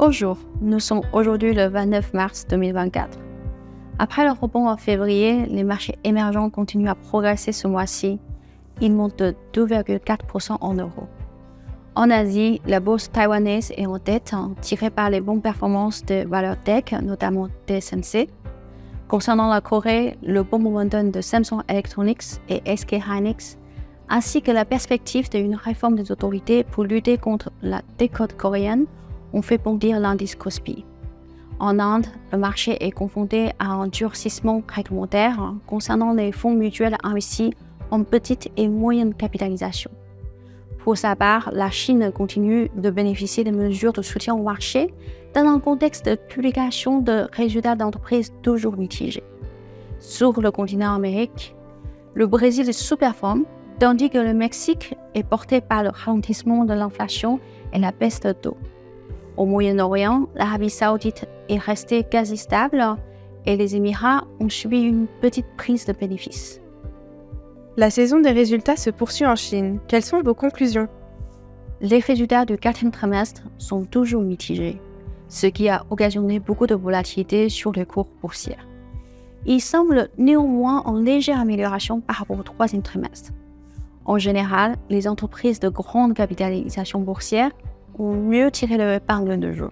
Bonjour, nous sommes aujourd'hui le 29 mars 2024. Après le rebond en février, les marchés émergents continuent à progresser ce mois-ci. Ils montent de 2,4% en euros. En Asie, la bourse taïwanaise est en tête, tirée par les bonnes performances de valeurs tech, notamment TSMC. Concernant la Corée, le bon momentum de Samsung Electronics et SK Hynix, ainsi que la perspective d'une réforme des autorités pour lutter contre la décote coréenne, ont fait bondir l'indice Kospi. En Inde, le marché est confronté à un durcissement réglementaire concernant les fonds mutuels investis en petite et moyenne capitalisation. Pour sa part, la Chine continue de bénéficier de mesures de soutien au marché dans un contexte de publication de résultats d'entreprises toujours mitigés. Sur le continent américain, le Brésil sous-performe, tandis que le Mexique est porté par le ralentissement de l'inflation et la baisse de taux. Au Moyen-Orient, l'Arabie saoudite est restée quasi stable et les Émirats ont subi une petite prise de bénéfices. La saison des résultats se poursuit en Chine. Quelles sont vos conclusions? Les résultats du quatrième trimestre sont toujours mitigés, ce qui a occasionné beaucoup de volatilité sur les cours boursiers. Il semble néanmoins en légère amélioration par rapport au troisième trimestre. En général, les entreprises de grande capitalisation boursière ont mieux tiré leur épingle de jeu.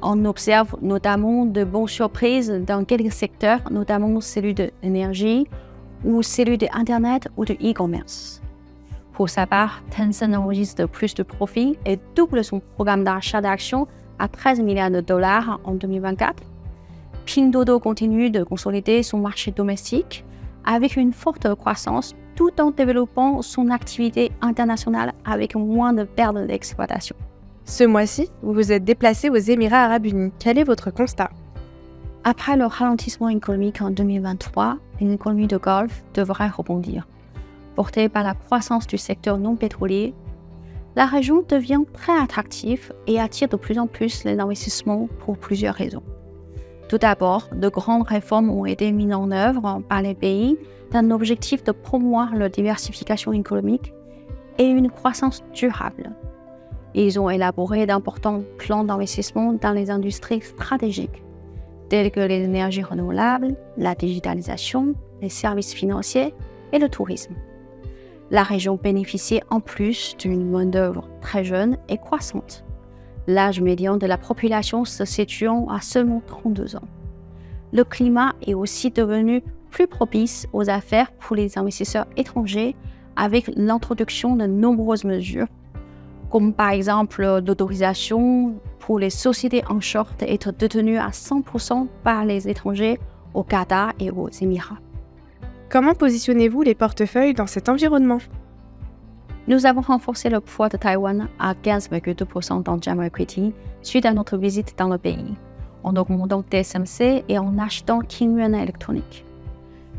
On observe notamment de bonnes surprises dans quelques secteurs, notamment celui de l'énergie ou celui de Internet ou de e-commerce. Pour sa part, Tencent enregistre plus de profits et double son programme d'achat d'actions à 13 milliards de dollars en 2024. Pinduoduo continue de consolider son marché domestique avec une forte croissance tout en développant son activité internationale avec moins de pertes d'exploitation. Ce mois-ci, vous vous êtes déplacé aux Émirats arabes unis. Quel est votre constat? Après le ralentissement économique en 2023, l'économie de Golfe devrait rebondir. Portée par la croissance du secteur non pétrolier, la région devient très attractive et attire de plus en plus les investissements pour plusieurs raisons. Tout d'abord, de grandes réformes ont été mises en œuvre par les pays dans l'objectif de promouvoir leur diversification économique et une croissance durable. Ils ont élaboré d'importants plans d'investissement dans les industries stratégiques, telles que les énergies renouvelables, la digitalisation, les services financiers et le tourisme. La région bénéficie en plus d'une main-d'œuvre très jeune et croissante. L'âge médian de la population se situant à seulement 32 ans. Le climat est aussi devenu plus propice aux affaires pour les investisseurs étrangers avec l'introduction de nombreuses mesures, comme par exemple l'autorisation pour les sociétés onshore d'être détenues à 100% par les étrangers au Qatar et aux Émirats. Comment positionnez-vous les portefeuilles dans cet environnement? Nous avons renforcé le poids de Taïwan à 15,2% dans GEM Equity suite à notre visite dans le pays, en augmentant TSMC et en achetant Qingyuan Electronic.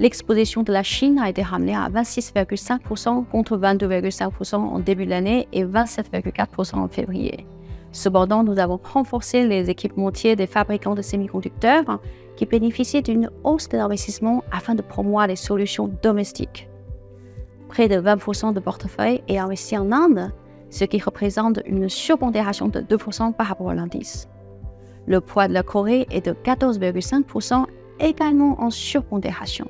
L'exposition de la Chine a été ramenée à 26,5% contre 22,5% en début de l'année et 27,4% en février. Cependant, nous avons renforcé les équipementiers des fabricants de semi-conducteurs qui bénéficient d'une hausse de l'investissement afin de promouvoir les solutions domestiques. Près de 20% de portefeuille est investi en Inde, ce qui représente une surpondération de 2% par rapport à l'indice. Le poids de la Corée est de 14,5%, également en surpondération.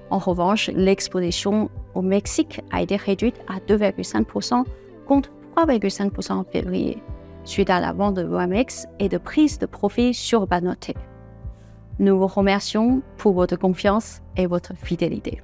En revanche, l'exposition au Mexique a été réduite à 2,5% contre 3,5% en février, suite à la vente de Wamex et de prise de profit sur Banote. Nous vous remercions pour votre confiance et votre fidélité.